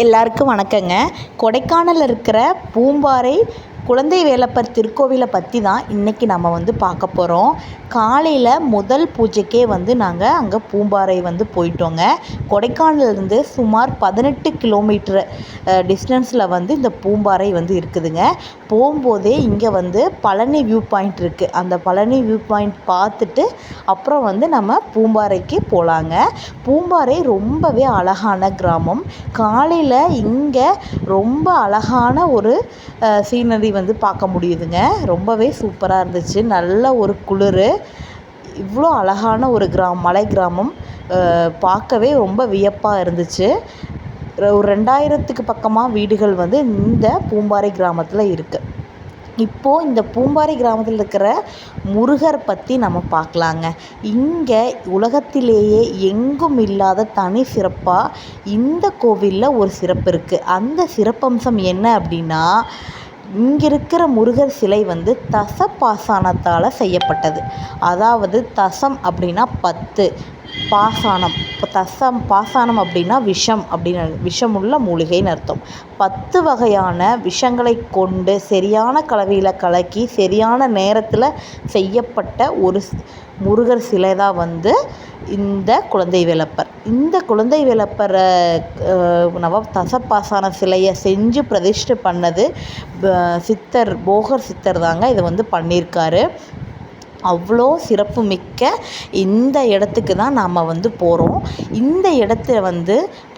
எல்லாருக்கும் வணக்கங்க. கொடைக்கானலில் இருக்கிற பூம்பாறை குழந்தை வேலப்பர் திருக்கோவிலை பற்றி தான் இன்றைக்கி நம்ம பார்க்க போகிறோம். காலையில் முதல் பூஜைக்கே நாங்கள் அங்கே பூம்பாறை போயிட்டோங்க. கொடைக்கானலிருந்து சுமார் 18 கிலோமீட்டர் டிஸ்டன்ஸில் இந்த பூம்பாறை இருக்குதுங்க. போகும்போதே இங்கே பழனி வியூ பாயிண்ட் இருக்குது. அந்த பழனி வியூ பாயிண்ட் பார்த்துட்டு அப்புறம் நம்ம பூம்பாறைக்கு போகலாங்க. பூம்பாறை ரொம்பவே அழகான கிராமம். காலையில் இங்கே ரொம்ப அழகான ஒரு சீனரி பார்க்க முடியுதுங்க. ரொம்பவே சூப்பராக இருந்துச்சு. நல்ல ஒரு குளிர். இவ்வளோ அழகான ஒரு மலை கிராமம் பார்க்கவே ரொம்ப வியப்பாக இருந்துச்சு. ஒரு 2000க்கு பக்கமாக வீடுகள் இந்த பூம்பாறை கிராமத்தில் இருக்குது. இப்போது இந்த பூம்பாறை கிராமத்தில் இருக்கிற முருகர் பற்றி நம்ம பார்க்கலாங்க. இங்கே உலகத்திலேயே எங்கும் இல்லாத தனி சிறப்பாக இந்த கோவிலில் ஒரு சிறப்பு இருக்குது. அந்த சிறப்பம்சம் என்ன அப்படின்னா, இங்கே இருக்கிற முருகர் சிலை தசப்பாசானத்தால் செய்யப்பட்டது. அதாவது தசம் அப்படின்னா 10, பாசானம். இப்போ பாசானம் அப்படின்னா விஷம் அப்படின்னு, விஷமுள்ள மூலிகைன்னு அர்த்தம். 10 வகையான விஷங்களை கொண்டு சரியான கலவையில் கலக்கி சரியான நேரத்தில் செய்யப்பட்ட ஒரு முருகர் சிலை தான் இந்த குழந்தை வேலப்பர். இந்த குழந்தை வேலப்பரை தசப்பாசான சிலையை செஞ்சு பிரதிஷ்டை பண்ணது போகர் சித்தர் தாங்க இதை பண்ணியிருக்காரு. அவ்வளோ சிறப்பு மிக்க இந்த இடத்துக்கு தான் நாம் போகிறோம். இந்த இடத்துல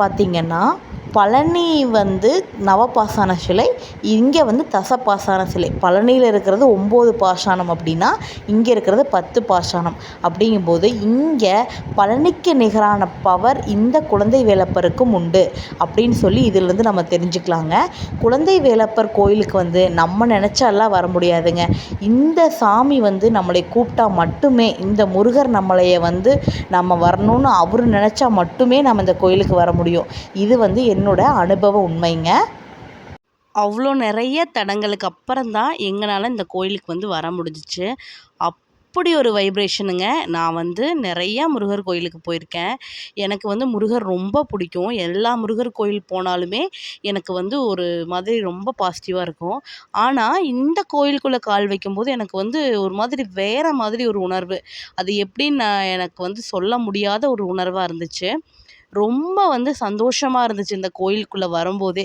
பார்த்திங்கன்னா பழனி நவபாசான சிலை, இங்கே தசப்பாசான சிலை. பழனியில் இருக்கிறது 9 பாசானம் அப்படின்னா இங்கே இருக்கிறது 10 பாசானம். அப்படிங்கும்போது இங்கே பழனிக்கு நிகரான பவர் இந்த குழந்தை வேலப்பருக்கும் உண்டு அப்படின்னு சொல்லி இதிலிருந்து நம்ம தெரிஞ்சுக்கலாங்க. குழந்தை வேலப்பர் கோயிலுக்கு நம்ம நினச்சாலாம் வர முடியாதுங்க. இந்த சாமி நம்மளை கூப்பிட்டா மட்டுமே, இந்த முருகர் நம்மளைய நம்ம வரணும்னு அவர் நினச்சா மட்டுமே நம்ம இந்த கோயிலுக்கு வர முடியும். இது என்னோட அனுபவ உண்மைங்க. அவ்வளோ நிறைய தடங்களுக்கு அப்புறம் தான் எங்களால் இந்த கோயிலுக்கு வர முடிஞ்சிச்சு. அப்படி ஒரு வைப்ரேஷனுங்க. நான் நிறையா முருகர் கோயிலுக்கு போயிருக்கேன். எனக்கு முருகர் ரொம்ப பிடிக்கும். எல்லா முருகர் கோயில் போனாலுமே எனக்கு ஒரு மாதிரி ரொம்ப பாசிட்டிவாக இருக்கும். ஆனால் இந்த கோயிலுக்குள்ளே கால் வைக்கும்போது எனக்கு ஒரு மாதிரி வேறு மாதிரி ஒரு உணர்வு. அது எப்படின்னு எனக்கு சொல்ல முடியாத ஒரு உணர்வாக இருந்துச்சு. ரொம்ப சந்தோஷமாக இருந்துச்சு இந்த கோயிலுக்குள்ளே வரும்போதே.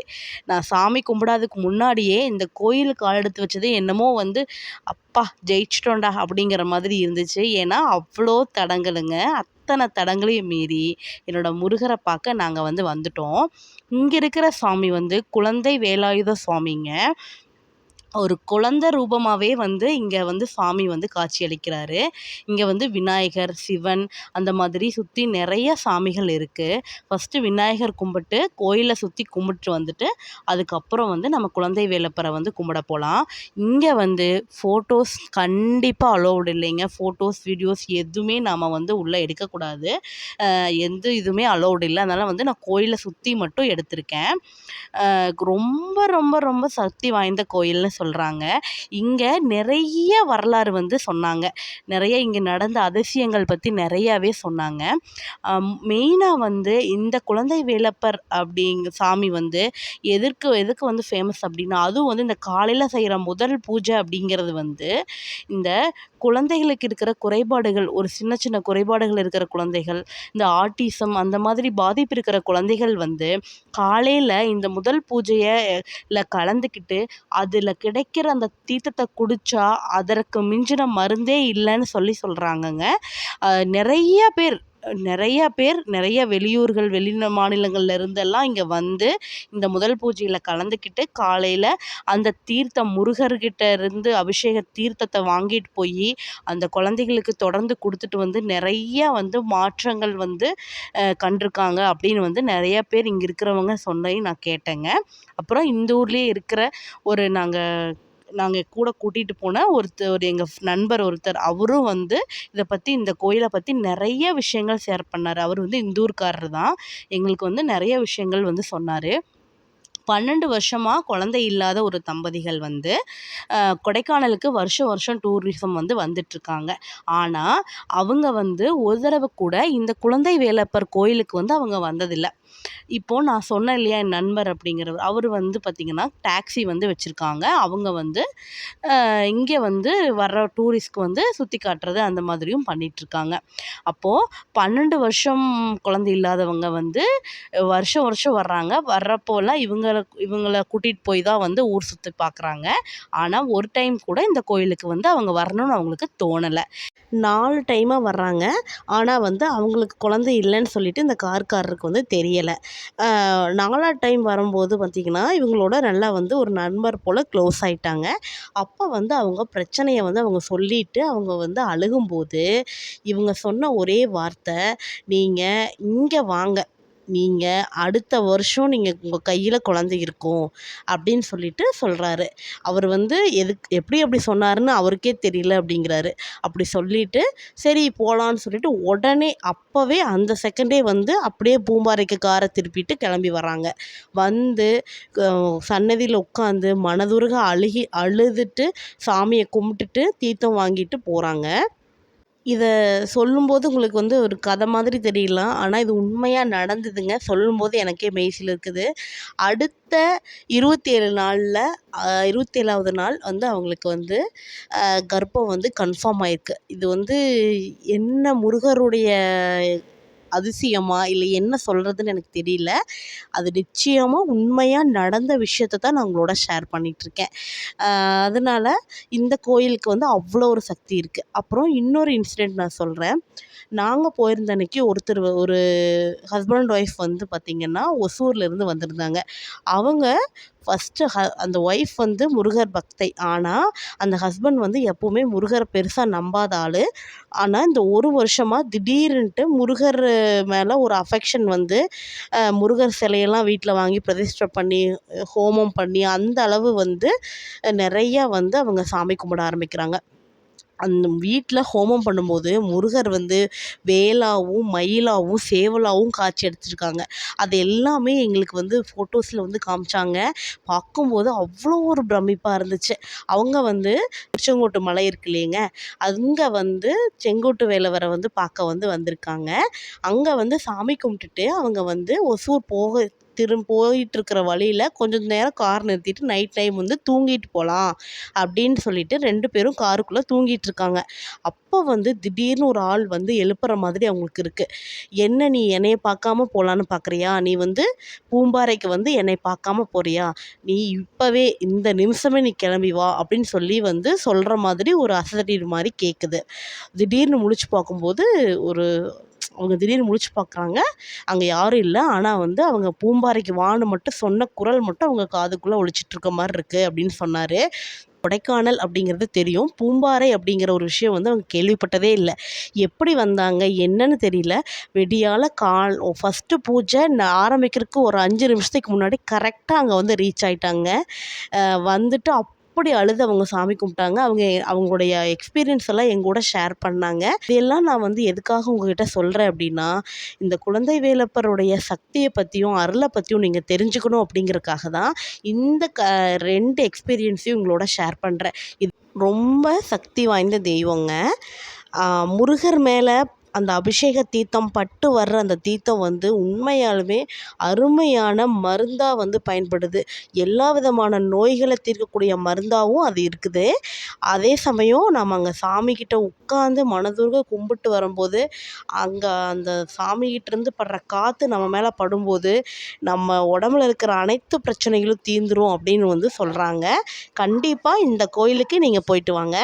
நான் சாமி கும்பிடாததுக்கு முன்னாடியே இந்த கோயிலுக்கு கால் எடுத்து வச்சதே என்னமோ அப்பா ஜெயிச்சிட்டோண்டா அப்படிங்கிற மாதிரி இருந்துச்சு. ஏன்னா அவ்வளோ தடங்களுங்க. அத்தனை தடங்களையும் மீறி என்னோடய முருகரை பார்க்க நாங்கள் வந்துட்டோம். இங்கே இருக்கிற சாமி குழந்தை வேலாயுத சுவாமிங்க. ஒரு குழந்தை ரூபமாகவே இங்கே சாமி காட்சி அளிக்கிறாரு. இங்கே விநாயகர், சிவன் அந்த மாதிரி சுற்றி நிறைய சாமிகள் இருக்குது. ஃபஸ்ட்டு விநாயகர் கும்பிட்டு கோயிலை சுற்றி கும்பிட்டு அதுக்கப்புறம் நம்ம குழந்தை வேலப்பரை கும்பிட போகலாம். இங்கே ஃபோட்டோஸ் கண்டிப்பாக அலோவ்டு இல்லைங்க. ஃபோட்டோஸ், வீடியோஸ் எதுவுமே நாம் உள்ளே எடுக்கக்கூடாது. எந்த இதுவுமே அலோவ்டு இல்லை. அதனால் நான் கோயிலை சுற்றி மட்டும் எடுத்திருக்கேன். ரொம்ப ரொம்ப ரொம்ப சக்தி வாய்ந்த கோயில்னு சொல்கிறாங்க. இங்கே நிறைய வரலாறு சொன்னாங்க. நிறைய இங்கே நடந்த அதிசயங்கள் பற்றி நிறையாவே சொன்னாங்க. மெயினாக இந்த குழந்தை வேலப்பர் சாமி எதுக்கு ஃபேமஸ் அப்படின்னா, அதுவும் இந்த காலையில் செய்கிற முதல் பூஜை அப்படிங்கிறது இந்த குழந்தைகளுக்கு இருக்கிற குறைபாடுகள், ஒரு சின்ன சின்ன குறைபாடுகள் இருக்கிற குழந்தைகள், இந்த ஆட்டிசம் அந்த மாதிரி பாதிப்பு இருக்கிற குழந்தைகள் காலையில் இந்த முதல் பூஜையில் கலந்துக்கிட்டு அதில் கிடைக்கிற அந்த தீர்த்தத்தை குடித்தா அதற்கு மிஞ்சின மருந்தே இல்லைன்னு சொல்கிறாங்கங்க. நிறைய பேர் நிறைய வெளியூர்கள், மாநிலங்கள்ல இருந்தெல்லாம் இங்கே இந்த முதல் பூஜையில் கலந்துக்கிட்டு காலையில் அந்த தீர்த்தம் முருகர்கிட்ட இருந்து அபிஷேக தீர்த்தத்தை வாங்கிட்டு போய் அந்த குழந்தைகளுக்கு தொடர்ந்து கொடுத்துட்டு நிறைய மாற்றங்கள் கண்டிருக்காங்க அப்படின்னு நிறைய பேர் இங்கே இருக்கிறவங்க சொன்னதையும் நான் கேட்டேங்க. அப்புறம் இந்த ஊர்லேயே இருக்கிற ஒரு நாங்கள் கூட கூட்டிகிட்டு போன ஒரு எங்கள் நண்பர் ஒருத்தர், அவரும் இதை பற்றி, இந்த கோயிலை பற்றி நிறைய விஷயங்கள் ஷேர் பண்ணார். அவர் இந்த ஊர்க்காரர் தான். எங்களுக்கு நிறைய விஷயங்கள் சொன்னார். 12 வருஷமாக குழந்தை இல்லாத ஒரு தம்பதிகள் கொடைக்கானலுக்கு வருஷம் வருஷம் டூரிசம் வந்துட்டுருக்காங்க. ஆனால் அவங்க ஒரு தடவை கூட இந்த குழந்தை வேலப்பர் கோயிலுக்கு அவங்க வந்ததில்லை. இப்போது நான் சொன்னேன் இல்லையா என் நண்பர் அப்படிங்கிறவர், அவர் வந்து பார்த்திங்கன்னா டாக்ஸி வந்து வச்சுருக்காங்க. அவங்க வந்து இங்கே வந்து வர்ற டூரிஸ்ட்க்கு வந்து சுற்றி காட்டுறது அந்த மாதிரியும் பண்ணிகிட்ருக்காங்க. அப்போது 12 வருஷம் குழந்தை இல்லாதவங்க வந்து வருஷம் வருஷம் வர்றாங்க. வர்றப்போலாம் இவங்கள கூட்டிகிட்டு போய் தான் வந்து ஊர் சுற்றி பார்க்குறாங்க. ஆனால் ஒரு டைம் கூட இந்த கோயிலுக்கு வந்து அவங்க வரணும்னு அவங்களுக்கு தோணலை. 4 டைமாக வர்றாங்க. ஆனால் வந்து அவங்களுக்கு குழந்தை இல்லைன்னு சொல்லிட்டு இந்த கார்காரருக்கு வந்து தெரியலை. 4ஆவது டைம் வரும்போது பார்த்திங்கன்னா இவங்களோட நல்லா வந்து ஒரு நண்பர் போல் க்ளோஸ் ஆயிட்டாங்க. அப்போ வந்து அவங்க பிரச்சனையை வந்து அவங்க சொல்லிட்டு அவங்க வந்து அழுகும்போது இவங்க சொன்ன ஒரே வார்த்தை, "நீங்கள் இங்கே வாங்க, நீங்கள் அடுத்த வருஷம் நீங்கள் உங்கள் கையில் குழந்தை இருக்கும்" அப்படின்னு சொல்லிட்டு சொல்கிறாரு. அவர் வந்து எப்படி அப்படி சொன்னாருன்னு அவருக்கே தெரியல அப்படிங்கிறாரு. அப்படி சொல்லிட்டு சரி போகலான்னு சொல்லிட்டு உடனே அப்போவே அந்த செகண்டே வந்து அப்படியே பூம்பாறைக்கு காரை திருப்பிட்டு கிளம்பி வராங்க. வந்து சன்னதியில் உட்காந்து மனதுருக அழுதுட்டு சாமியை கும்பிட்டுட்டு தீர்த்தம் வாங்கிட்டு போகிறாங்க. இதை சொல்லும்போது உங்களுக்கு வந்து ஒரு கதை மாதிரி தெரியலாம். ஆனால் இது உண்மையாக நடந்ததுங்க. சொல்லும்போது எனக்கே மெய்சில் இருக்குது. அடுத்த 27 நாளில் 27வது நாள் வந்து அவங்களுக்கு வந்து கர்ப்பம் வந்து கன்ஃபார்ம் ஆயிருக்கு. இது வந்து என்ன முருகருடைய அதிசயமா இல்லை என்ன சொல்கிறதுன்னு எனக்கு தெரியல. அது நிச்சயமாக உண்மையாக நடந்த விஷயத்தை தான் நான் உங்களோட ஷேர் பண்ணிகிட்ருக்கேன். அதனால் இந்த கோயிலுக்கு வந்து அவ்வளோ ஒரு சக்தி இருக்குது. அப்புறம் இன்னொரு இன்சிடெண்ட் நான் சொல்கிறேன். நாங்கள் போயிருந்த அன்னைக்கு ஒரு ஹஸ்பண்ட் அண்ட் ஒய்ஃப் வந்து பார்த்திங்கன்னா ஒசூர்லேருந்து வந்திருந்தாங்க. அவங்க ஃபஸ்ட்டு அந்த ஒய்ஃப் வந்து முருகர் பக்தை. ஆனால் அந்த ஹஸ்பண்ட் வந்து எப்போவுமே முருகரை பெருசாக நம்பாத ஆள். ஆனால் இந்த ஒரு வருஷமாக திடீர்னுட்டு முருகர் மேலே ஒரு அஃபெக்ஷன் வந்து முருகர் சிலையெல்லாம் வீட்டில் வாங்கி பிரதிஷ்டை பண்ணி ஹோமம் பண்ணி அந்த அளவு வந்து நிறையா வந்து அவங்க சாமி கும்பிட ஆரம்பிக்கிறாங்க. அந்த வீட்டில் ஹோமம் பண்ணும்போது முருகர் வந்து வேலாவும் மயிலாவும் சேவலாவும் காட்சி அளிச்சிருக்காங்க. அது எல்லாமே எங்களுக்கு வந்து ஃபோட்டோஸில் வந்து காமிச்சாங்க. பார்க்கும்போது அவ்வளோ ஒரு பிரமிப்பாக இருந்துச்சு. அவங்க வந்து திருச்செங்கோட்டு மலை இருக்கு இல்லைங்க, அங்கே வந்து செங்கோட்டு வேலவரை வந்து பார்க்க வந்து வந்திருக்காங்க. அங்கே வந்து சாமி கும்பிட்டுட்டு அவங்க வந்து ஒசூர் போயிட்டுருக்கிற வழியில் கொஞ்சம் நேரம் கார் நிறுத்திட்டு நைட் டைம் வந்து தூங்கிட்டு போகலாம் அப்படின்னு சொல்லிட்டு 2 பேரும் காருக்குள்ளே தூங்கிட்டு இருக்காங்க. அப்போ வந்து திடீர்னு ஒரு ஆள் வந்து எழுப்புற மாதிரி அவங்களுக்கு இருக்குது. "என்ன நீ என்னைய பார்க்காம போகலான்னு பார்க்குறியா? நீ வந்து பூம்பாறைக்கு வந்து என்னை பார்க்காம போறியா? நீ இப்போவே இந்த நிமிஷமே நீ கிளம்பி வா" அப்படின்னு சொல்லி வந்து சொல்கிற மாதிரி ஒரு அசரீர் மாதிரி கேட்குது. திடீர்னு முழிச்சு பார்க்கும்போது அவங்க திடீர்னு முழிச்சு பார்க்குறாங்க. அங்கே யாரும் இல்லை. ஆனால் வந்து அவங்க பூம்பாறைக்கு வான்னு மட்டும் சொன்ன குரல் மட்டும் அவங்க காதுக்குள்ளே ஒலிச்சிட்ருக்க மாதிரி இருக்குது அப்படின்னு சொன்னார். கொடைக்கானல் அப்படிங்கிறது தெரியும். பூம்பாறை அப்படிங்கிற ஒரு விஷயம் வந்து அவங்க கேள்விப்பட்டதே இல்லை. எப்படி வந்தாங்க என்னன்னு தெரியல. விடியால ஃபஸ்ட்டு பூஜை ஆரம்பிக்கிறதுக்கு ஒரு 5 நிமிஷத்துக்கு முன்னாடி கரெக்டாக அங்கே வந்து ரீச் ஆகிட்டாங்க. வந்துட்டு அப்படி அழுது அவங்க சாமி கும்பிட்டாங்க. அவங்களுடைய எக்ஸ்பீரியன்ஸ் எல்லாம் எங்கூட ஷேர் பண்ணாங்க. இதெல்லாம் நான் வந்து எதுக்காக உங்ககிட்ட சொல்கிறேன் அப்படின்னா, இந்த குழந்தை வேலப்பருடைய சக்தியை பற்றியும் அருளை பற்றியும் நீங்கள் தெரிஞ்சுக்கணும் அப்படிங்கிறதுக்காக தான் இந்த 2 எக்ஸ்பீரியன்ஸையும் உங்களோட ஷேர் பண்ணுறேன். இது ரொம்ப சக்தி வாய்ந்த தெய்வங்க. முருகர் மேலே அந்த அபிஷேக தீர்த்தம் பட்டு வர்ற அந்த தீர்த்தம் வந்து உண்மையாலுமே அருமையான மருந்தாக வந்து பயன்படுது. எல்லா விதமான நோய்களை தீர்க்கக்கூடிய மருந்தாகவும் அது இருக்குது. அதே சமயம் நம்ம அங்கே சாமிக்கிட்ட உட்காந்து மனதுருக கும்பிட்டு வரும்போது அங்கே அந்த சாமிக்கிட்டேருந்து படுற காற்று நம்ம மேலே படும்போது நம்ம உடம்புல இருக்கிற அனைத்து பிரச்சனைகளும் தீர்ந்துரும் அப்படின்னு வந்து சொல்கிறாங்க. கண்டிப்பாக இந்த கோயிலுக்கு நீங்கள் போயிட்டு வாங்க.